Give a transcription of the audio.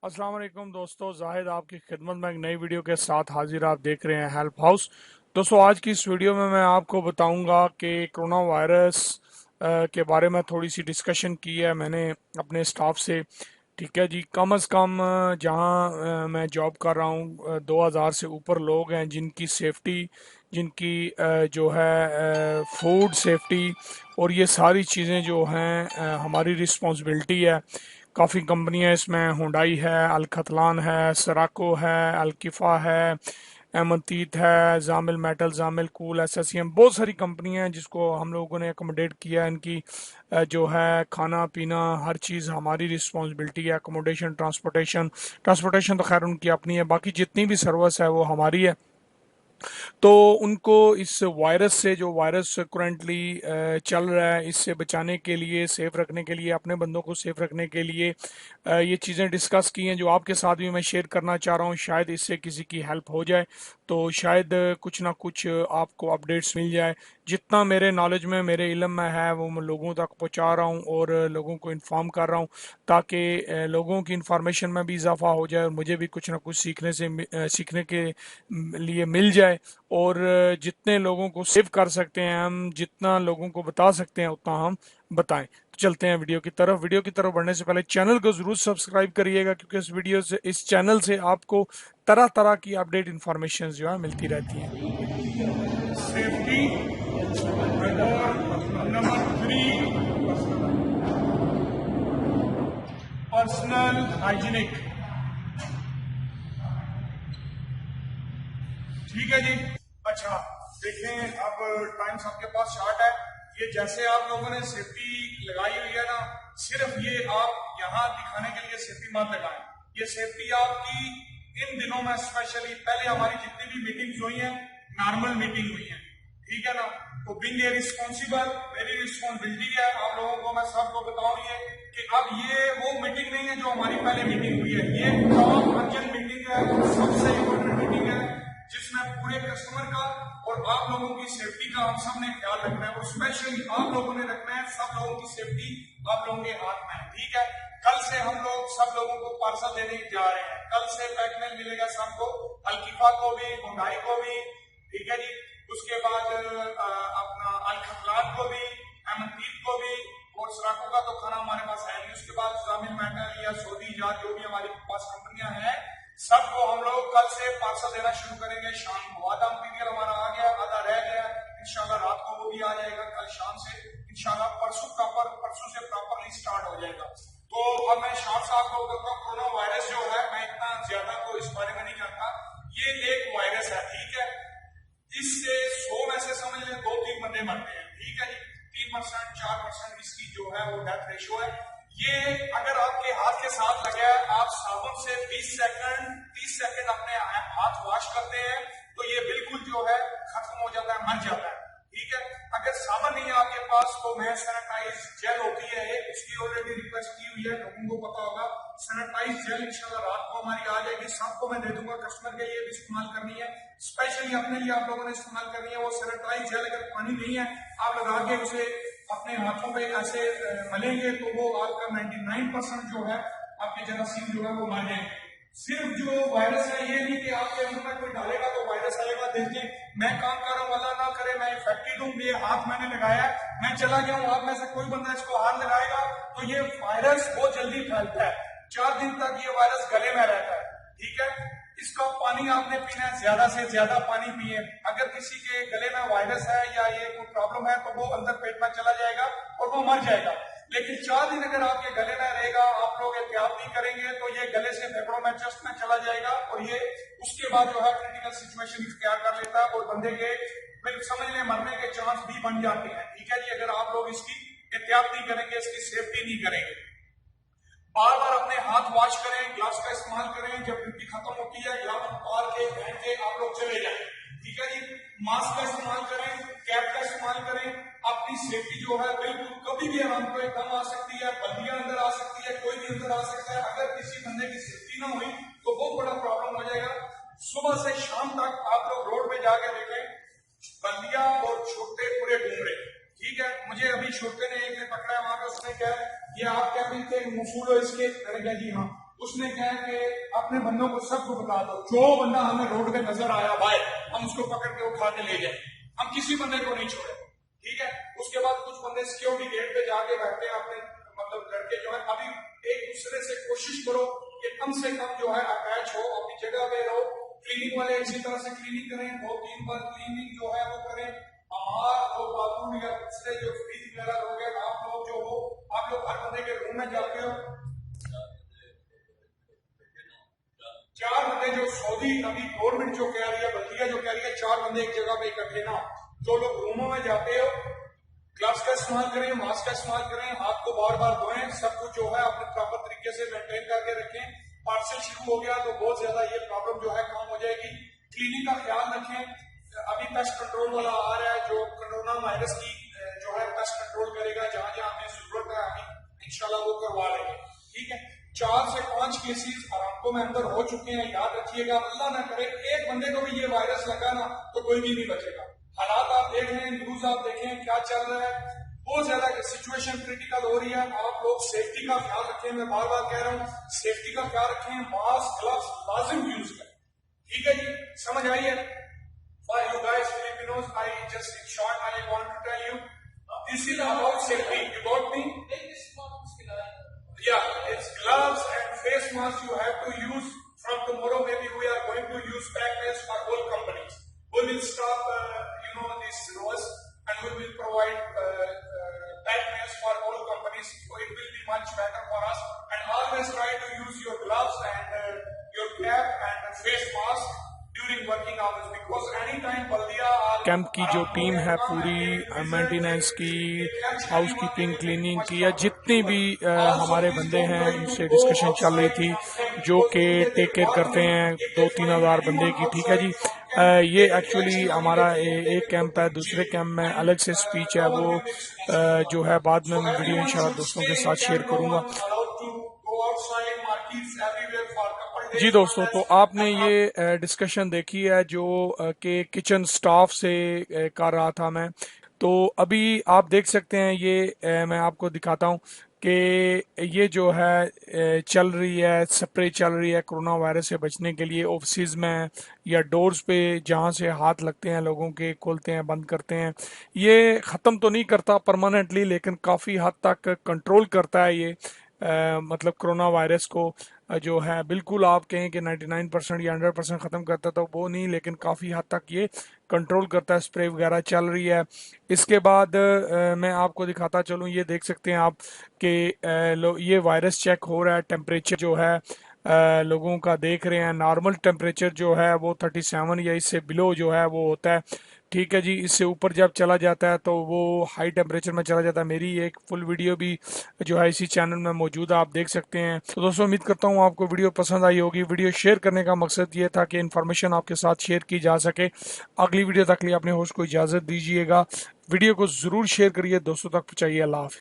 अस्सलाम वालेकुम दोस्तों, जाहिद आपकी खिदमत में एक नई वीडियो के साथ हाजिर। आप देख रहे हैं हेल्प हाउस। दोस्तों, आज की इस वीडियो में मैं आपको बताऊंगा कि कोरोना वायरस के बारे में थोड़ी सी डिस्कशन की है मैंने अपने स्टाफ से। ठीक है जी, कम अज़ कम जहां मैं जॉब कर रहा हूं 2000 से ऊपर लोग हैं जिनकी सेफ्टी, जिनकी जो है फूड सेफ्टी और ये सारी चीज़ें जो हैं हमारी रिस्पॉन्सिबिलिटी है। काफ़ी कंपनियां इसमें हुंडई है, अलखतलान है, सराको है, अलकिफ़ा है, एमनतीत है, जामिल मेटल, जामिल कूल, एसएससीएम, बहुत सारी कंपनियां हैं जिसको हम लोगों ने अकोमोडेट किया है। इनकी जो है खाना पीना हर चीज़ हमारी रिस्पॉन्सिबिलिटी है। अकोमोडेशन, ट्रांसपोर्टेशन, ट्रांसपोर्टेशन तो खैर उनकी अपनी है, बाकी जितनी भी सर्विस है वो हमारी है। तो उनको इस वायरस से, जो वायरस करेंटली चल रहा है, इससे बचाने के लिए, सेफ रखने के लिए, अपने बंदों को सेफ रखने के लिए ये चीज़ें डिस्कस की हैं जो आपके साथ भी मैं शेयर करना चाह रहा हूँ। शायद इससे किसी की हेल्प हो जाए, तो शायद कुछ ना कुछ आपको अपडेट्स मिल जाए। जितना मेरे नॉलेज में, मेरे इल्म में है, वो मैं लोगों तक पहुँचा रहा हूँ और लोगों को इन्फॉर्म कर रहा हूँ, ताकि लोगों की इन्फॉर्मेशन में भी इजाफा हो जाए और मुझे भी कुछ ना कुछ सीखने के लिए मिल जाए। और जितने लोगों को सेव कर सकते हैं हम, जितना लोगों को बता सकते हैं, उतना हम बताएं। तो चलते हैं वीडियो की तरफ। वीडियो की तरफ बढ़ने से पहले चैनल को जरूर सब्सक्राइब करिएगा, क्योंकि इस वीडियो से, इस चैनल से आपको तरह तरह की अपडेट इंफॉर्मेशन जो है मिलती रहती हैं। सेफ्टी और नंबर 3, पर्सनल हाइजीनिक। ठीक है जी। अच्छा, देखें, अब टाइम सबके पास शार्ट है। ये जैसे आप लोगों ने सेफ्टी लगाई हुई है ना, सिर्फ ये आप यहाँ दिखाने के लिए सेफ्टी मत लगाएं। ये सेफ्टी आपकी इन दिनों में, स्पेशली पहले हमारी जितनी भी मीटिंग्स हुई हैं, नॉर्मल मीटिंग हुई है, ठीक है ना। तो बिंग ए रिस्पॉन्सिबल, मेरी रिस्पॉन्सिबिलिटी है आप लोगों को, मैं सबको बताऊं ये कि अब ये वो मीटिंग नहीं है जो हमारी पहले मीटिंग हुई है। ये टॉप अर्जेंट मीटिंग है, सबसे इम्पोर्टेंट मीटिंग है, जिसमें पूरे कस्टमर का और आप लोगों की सेफ्टी का हम सब ने ख्याल रखना है। और स्पेशली आप लोगों ने रखना है, सब लोगों की सेफ्टी आप लोगों के हाथ में है, ठीक है। कल से हम लोग सब लोगों को पार्सल देने जा रहे हैं। कल से पैकमेल मिलेगा सबको, अलकिफा को भी, हुंडई को भी, ठीक है जी। उसके बाद अपना अलखतलान को भी, अमनदीप को भी, और सराको का तो खाना हमारे पास है नहीं। उसके बाद जामिल मेटल या सऊदी जात, जो भी हमारे पास कंपनियां हैं, सबको हम लोग कल से पार्सल देना शुरू करेंगे शाम को। आधा मटीरियल हमारा आ गया, आधा रह गया, इंशाल्लाह रात को वो भी आ जाएगा कल शाम से। इंशाल्लाह परसों से प्रॉपरली स्टार्ट हो जाएगा। तो अब मैं शाम साहब को कहता हूँ, कोरोना वायरस जो है, मैं इतना ज्यादा तो इस बारे में नहीं जानता। ये एक वायरस है, ठीक है। इससे 100 में से समझ लें 2-3 बंदे मरते हैं, ठीक है जी। 3%, 4% इसकी जो है वो डेथ रेशियो है। ये अगर आपके हाथ के साथ लगे, आप साबुन से 20 सेकंड 30 सेकंड अपने हाथ वॉश करते हैं, तो ये बिल्कुल जो है खत्म हो जाता है, मर जाता है, ठीक है। अगर साबुन नहीं है आपके पास, तो मैं सैनिटाइज जेल होती है एक, उसकी ऑलरेडी रिक्वेस्ट की हुई है, लोगों को पता होगा। सैनिटाइज जेल इंशाल्लाह रात को हमारी आ जाएगी, सबको मैं दे दूंगा। कस्टमर के लिए भी इस्तेमाल करनी है, स्पेशली अपने लिए आप लोगों ने इस्तेमाल करनी है। वो सैनिटाइज जेल अगर पानी नहीं है, आप लगा के उसे अपने हाथों पे ऐसे मलेंगे, तो वो आपका 99% जो है आपके जरासीम जो है वो मर जाएंगे। सिर्फ जो वायरस है, ये नहीं कि आपके मुंह में कोई डालेगा तो वायरस आएगा। देखिए, मैं काम कर रहा हूँ, अल्लाह ना करे मैं इफेक्टेड हूँ, ये हाथ मैंने लगाया, मैं चला गया हूँ, आप में से कोई बंदा इसको हाथ लगाएगा तो ये वायरस बहुत जल्दी फैलता है। 4 दिन तक ये वायरस गले में रहता है, ठीक है। इसका पानी आपने पीना है, ज्यादा से ज्यादा पानी पिए। अगर किसी के गले में वायरस है या ये कोई प्रॉब्लम है, तो वो अंदर पेट में चला जाएगा और वो मर जाएगा। लेकिन 4 दिन अगर आपके गले में रहेगा, आप लोग एहतियात नहीं करेंगे, तो ये गले से फेफड़ों में, चेस्ट में चला जाएगा, और ये उसके बाद जो है क्रिटिकल सिचुएशन इख्तियार कर लेता है और बंदे के फिर समझ लें मरने के चांस भी बन जाते हैं, ठीक है जी। अगर आप लोग इसकी एहतियात नहीं करेंगे, इसकी सेफ्टी नहीं करेंगे। बार बार अपने हाथ वॉश करें, ग्लव्स का इस्तेमाल करें। जब ड्यूटी खत्म होती है, ग्लव्स उतार के पहन के आप लोग चले जाएं, ठीक है जी। मास्क का इस्तेमाल करें, कैप का इस्तेमाल करें। अपनी सेफ्टी जो है, बिल्कुल कभी भी आराम को एकदम आ सकती है, बल्दियां अंदर आ सकती है, कोई भी अंदर आ सकता है। अगर किसी बंदे की सेफ्टी ना हुई तो बहुत बड़ा प्रॉब्लम हो जाएगा। सुबह से शाम तक आप लोग रोड पे जाके देखें, बल्दियां और छोटे पूरे घूम रहे, ठीक है। मुझे अभी छोटे ने एक ने पकड़ा है वहां पे, उसने क्या, ये आप क्या मिलते हैं, मसूल हो इसके? मैंने कहा जी हाँ। उसने क्या है कि अपने बंदों को सबको बता दो, जो बंदा हमें रोड पे नजर आया भाई हम उसको पकड़ के उठा के ले जाए, हम किसी बंदे को नहीं छोड़े। ठीक है, उसके बाद कुछ बंदे सिक्योरिटी गेट पे जाके बैठते हैं अपने मतलब लड़के जो है, अभी एक दूसरे से कोशिश करो कि कम से कम जो है अटैच हो, अपनी जगह पे रहो। क्लीनिंग वाले इसी तरह से क्लीनिंग करें, 2-3 बार क्लीनिंग जो है वो करें। और बाथरूम या दूसरे जो फ्रिज वगैरह लोग हैं, आप लोग जो हो, आप लोग हर बंदे के रूम में जाते हो। 4 बंदे जो सऊदी अभी गवर्नमेंट जो कह रही है, बल्दिया जो कह रही है 4 बंदे एक जगह पे इकट्ठे ना, जो लोग रूमों में जाते हो ग्लव्स का इस्तेमाल करें, मास्क का इस्तेमाल करें, हाथ को बार बार धोएं, सब कुछ जो है अपने प्रॉपर तरीके से मेंटेन करके रखें। पार्सल शुरू हो गया तो बहुत ज्यादा ये प्रॉब्लम जो है कम हो जाएगी। क्लीनिंग का ख्याल रखें। अभी पेस्ट कंट्रोल वाला आ रहा है जो कोरोना वायरस की जो है पेस्ट कंट्रोल करेगा, जहां जहां हमें जरूरत है अभी इंशाल्लाह वो करवा लेंगे। ठीक है, 4 से 5 केसेस अरामको में अंदर हो चुके हैं। याद रखिएगा, अल्लाह ना करे एक बंदे को भी ये वायरस लगा ना तो कोई भी नहीं बचेगा। हालात आप देख रहे हैं, न्यूज आप देखें क्या चल रहा है, बहुत ज्यादा सिचुएशन क्रिटिकल हो रही है। आप लोग सेफ्टी का ख्याल रखें, मैं बार बार कह रहा हूं सेफ्टी का ख्याल रखें, मास्क ग्लव्स लाजिम यूज करें। ठीक है जी, समझ आई है? For you guys Filipinos, I just in short I want to tell you this is about safety. You got me? Yeah, it's gloves and face mask you have to use. From tomorrow maybe we are going to use pack masks for all companies. We will stop this loss and we will provide pack masks for all companies. So it will be much better for us. And always try to use your gloves and your cap and face mask during working hours because anytime Baldia or camp की जो team है पूरी maintenance की, housekeeping, cleaning की, या जितनी भी हमारे बंदे हैं उनसे डिस्कशन चल रही थी, जो कि टेक केयर करते हैं 2-3 हज़ार बंदे की। ठीक है जी, ये एक्चुअली हमारा एक कैंप है। दूसरे कैंप में अलग से स्पीच है, वो जो है बाद में मैं वीडियो इंशाल्लाह दोस्तों के साथ शेयर करूंगा। जी दोस्तों, तो आपने ये डिस्कशन देखी है जो कि किचन स्टाफ से कर रहा था मैं। तो अभी आप देख सकते हैं, ये मैं आपको दिखाता हूँ कि ये जो है चल रही है, स्प्रे चल रही है कोरोना वायरस से बचने के लिए ऑफिस में या डोर्स पे जहाँ से हाथ लगते हैं लोगों के, खोलते हैं बंद करते हैं। ये ख़त्म तो नहीं करता परमानेंटली, लेकिन काफ़ी हद तक कंट्रोल करता है ये मतलब कोरोना वायरस को जो है। बिल्कुल आप कहें कि 99% या 100% ख़त्म करता तो वो नहीं, लेकिन काफ़ी हद तक ये कंट्रोल करता है। स्प्रे वगैरह चल रही है। इसके बाद मैं आपको दिखाता चलूँ, ये देख सकते हैं आप कि ये वायरस चेक हो रहा है। टेम्परेचर जो है लोगों का देख रहे हैं, नॉर्मल टेम्परेचर जो है वो 37 या इससे बिलो जो है वो होता है। ठीक है जी, इससे ऊपर जब चला जाता है तो वो हाई टेम्परेचर में चला जाता है। मेरी एक फुल वीडियो भी जो है इसी चैनल में मौजूद है, आप देख सकते हैं। तो दोस्तों उम्मीद करता हूँ आपको वीडियो पसंद आई होगी। वीडियो शेयर करने का मकसद ये था कि इन्फॉर्मेशन आपके साथ शेयर की जा सके। अगली वीडियो तक लिए अपने होस्ट को इजाज़त दीजिएगा। वीडियो को ज़रूर शेयर करिए, दोस्तों तक पहुँचाइए। अल्लाह हाफ़िज़।